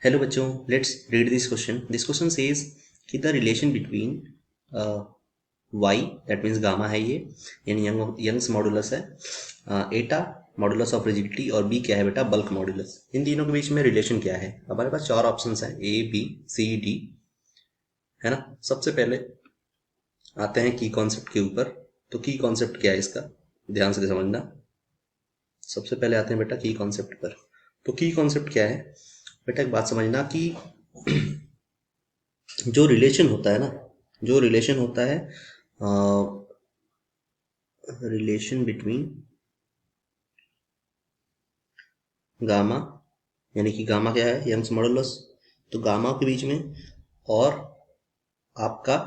Hello बच्चों, let's read this question. This question says कि the relation between Y, that means gamma है ये, यानी यंग्स मॉडुलस है, एटा मॉडुलस ऑफ रिजिडिटी, और बी क्या है बेटा, बल्क मॉडुलस. इन तीनों के बीच में रिलेशन क्या है. हमारे पास चार ऑप्शंस हैं, ए बी सी डी, है ना. सबसे पहले आते हैं की कॉन्सेप्ट के ऊपर. तो की कॉन्सेप्ट क्या है इसका, ध्यान से समझना. सबसे पहले आते हैं बेटा की कॉन्सेप्ट पर. तो की कॉन्सेप्ट क्या है बेटा, एक बात समझना कि जो रिलेशन होता है ना, जो रिलेशन होता है रिलेशन बिटवीन गामा, यानी कि गामा क्या है, यंग्स मॉडुलस. तो गामा के बीच में और आपका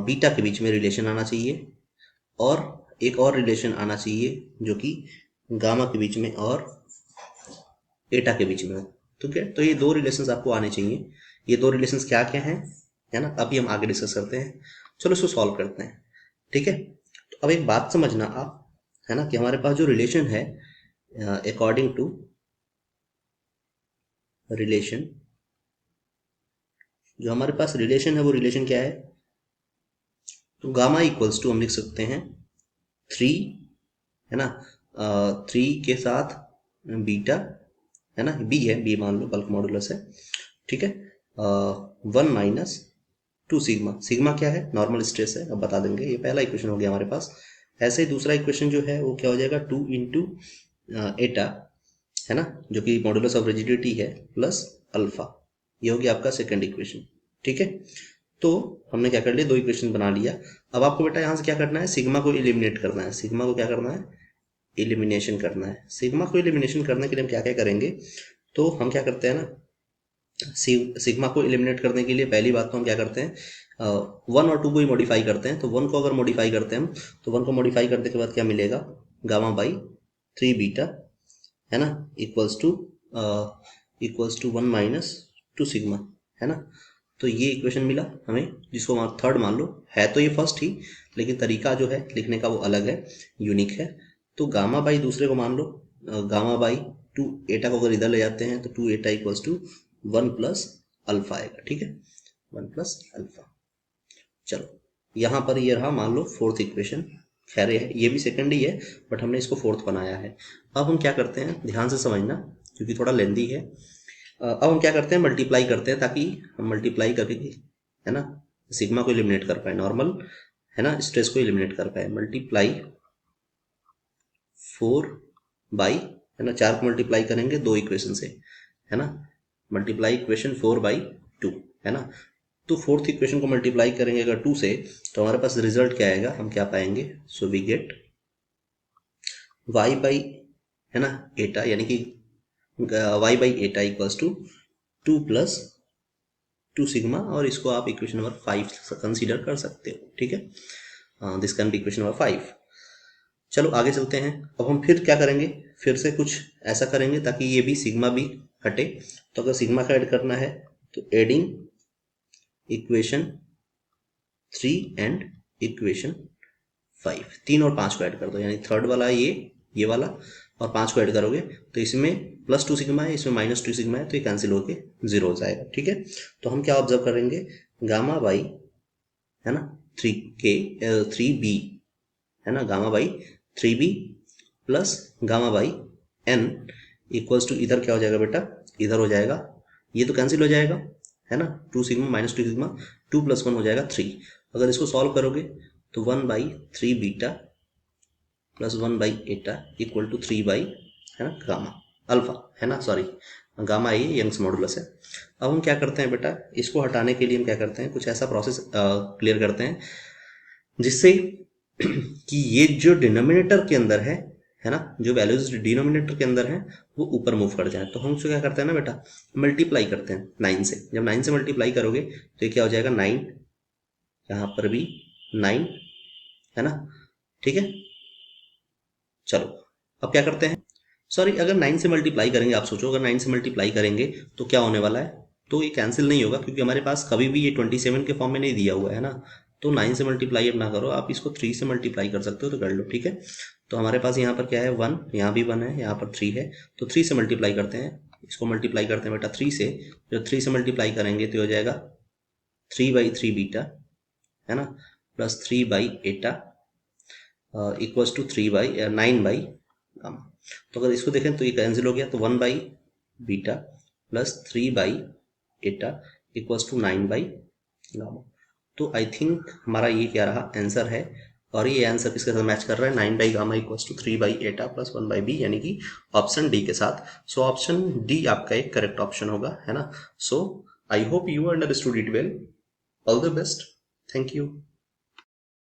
बीटा के बीच में रिलेशन आना चाहिए, और एक और रिलेशन आना चाहिए जो कि गामा के बीच में और एटा के बीच में. ठीक है, तो ये दो रिलेशंस आपको आने चाहिए. ये दो रिलेशंस क्या क्या हैं, है ना, अभी हम आगे डिस्कस करते हैं. चलो इसको सॉल्व करते हैं. ठीक है, तो अब एक बात समझना आप, है ना, कि हमारे पास जो रिलेशन है, अकॉर्डिंग टू रिलेशन, जो हमारे पास रिलेशन है वो रिलेशन क्या है. तो गामा इक्वल्स टू हम लिख सकते हैं 3, है ना, 3 के साथ बीटा, है ना, बी है, बी मान लो, बल्क मॉडुलस है. ठीक है, 1 माइनस 2 सिग्मा. सिग्मा क्या है, नॉर्मल स्ट्रेस है, अब बता देंगे. ये पहला इक्वेशन हो गया हमारे पास. ऐसे ही दूसरा इक्वेशन जो है वो क्या हो जाएगा, 2 इंटू एटा, है ना, जो कि मॉडुलस ऑफ रिजिडिटी है, प्लस अल्फा. ये हो गया आपका सेकंड इक्वेशन. ठीक है, तो हमने क्या कर लिया, दो इक्वेशन बना लिया. अब आपको बेटा यहाँ से क्या करना है, सिग्मा को एलिमिनेट करना है. सिग्मा को क्या करना है, एलिमिनेशन करना है. सिग्मा को एलिमिनेशन करने के लिए हम क्या क्या करेंगे, तो हम क्या करते हैं ना, सिग्मा को एलिमिनेट करने के लिए पहली बात तो हम क्या करते हैं, 1 और 2 को ही मॉडिफाई करते हैं. तो 1 को अगर मॉडिफाई करते हैं हम, तो 1 को मॉडिफाई करने के बाद क्या मिलेगा, गामा बाई 3 बीटा, है ना, इक्वल्स टू 1 माइनस 2 सिग्मा, है ना. तो ये इक्वेशन मिला हमें, जिसको हम थर्ड मान लो. है तो ये फर्स्ट ही, लेकिन तरीका जो है लिखने का वो अलग है, यूनिक है. तो गामा बाई दूसरे को मान लो, गामा बाई 2 एटा को अगर इधर ले जाते हैं तो 2 एटा इक्वल्स टू 1 प्लस अल्फा आएगा. ठीक है, 1 प्लस अल्फा. चलो यहाँ पर ये रहा मान लो फोर्थ इक्वेशन. खैर ये भी सेकंड ही है, बट हमने इसको फोर्थ बनाया है. अब हम क्या करते हैं, ध्यान से समझना, क्योंकि थोड़ा लेंदी है. अब हम क्या करते हैं, मल्टीप्लाई करते हैं, ताकि हम मल्टीप्लाई करके, है ना, सिग्मा को एलिमिनेट कर पाए, नॉर्मल, है ना, स्ट्रेस को एलिमिनेट कर पाए. मल्टीप्लाई 4 बाई, है ना, 4 को मल्टीप्लाई करेंगे दो इक्वेशन से, है ना, मल्टीप्लाई इक्वेशन 4 बाई 2, है ना. तो फोर्थ इक्वेशन को मल्टीप्लाई करेंगे अगर 2 से, तो हमारे पास रिजल्ट क्या आएगा, हम क्या पाएंगे, so we get y by, है ना, एटा, यानी कि y by eta equals to 2 plus 2 sigma. और इसको आप इक्वेशन नंबर 5 कंसीडर कर सकते हो. ठीक है, this can be equation number 5. चलो आगे चलते हैं. अब हम फिर क्या करेंगे, फिर से कुछ ऐसा करेंगे ताकि ये भी सिग्मा भी हटे. तो अगर सिग्मा का ऐड करना है, तो एडिंग इक्वेशन 3 एंड इक्वेशन 5, 3 और 5 को ऐड कर दो, यानी थर्ड वाला ये वाला, और 5 को ऐड करोगे तो इसमें +2 सिग्मा है, इसमें -2 सिग्मा है, तो ये कैंसिल होके 0 हो जाएगा. ठीक है, तो हम क्या ऑब्जर्व करेंगे, गामा बाई, है ना, 3b, है ना, gamma by 3b plus gamma by n equals to, इधर क्या हो जाएगा बेटा, इधर हो जाएगा, ये तो कैंसिल हो जाएगा, है ना, 2 सिग्मा -2 सिग्मा, 2 + 1 हो जाएगा 3. अगर इसको सॉल्व करोगे तो 1/3 beta plus 1 Etah equal to 3, है ना, गामा अल्फा, है ना, सॉरी, गामा ये यंग्स मॉडुलस है. अब हम क्या करते हैं बेटा, इसको हटाने के लिए हम क्या करते हैं, कुछ ऐसा प्रोसेस क्लियर करते हैं जिससे कि ये जो डिनोमिनेटर के अंदर है ना, जो वैल्यूज डिनोमिनेटर के अंदर है वो ऊपर मूव कर जाए. तो हम उसको क्या करते हैं ना बेटा, मल्टीप्लाई करते हैं 9 से. जब 9 से मल्टीप्लाई करोगे तो ये क्या हो जाएगा, 9, यहाँ पर भी 9, है ना. ठीक है, चलो अब क्या करते हैं, सॉरी, अगर 9 से मल्टीप्लाई करेंगे, आप सोचो अगर 9 से मल्टीप्लाई करेंगे तो क्या होने वाला है, तो ये कैंसिल नहीं होगा, क्योंकि हमारे पास कभी भी ये 27 के फॉर्म में नहीं दिया हुआ है ना. तो 9 से मल्टीप्लाई अब ना करो, आप इसको 3 से मल्टीप्लाई कर सकते हो, तो कर लो. ठीक है, तो हमारे पास यहाँ पर क्या है, 1, यहाँ भी 1 है, यहाँ पर 3 है, तो 3 से मल्टीप्लाई करते हैं. इसको मल्टीप्लाई करते हैं बेटा 3 से, जब 3 से मल्टीप्लाई करेंगे तो हो जाएगा 3/3 बीटा, है ना, प्लस 3/एटा इक्वल्स टू 9/गामा। तो अगर इसको देखें तो ये कैंसिल हो गया, तो 1/बीटा प्लस 3/एटा इक्वल्स टू 9/गामा। तो आई थिंक हमारा ये क्या रहा, आंसर है, और ये आंसर किसके साथ मैच कर रहा है, 9/गामा इक्वल्स टू 3/एटा प्लस 1/बी, यानी कि ऑप्शन डी के साथ। सो ऑप्शन डी आपका एक करेक्ट ऑप्शन होगा, है ना। So I hope you understood it well. All the best, thank you.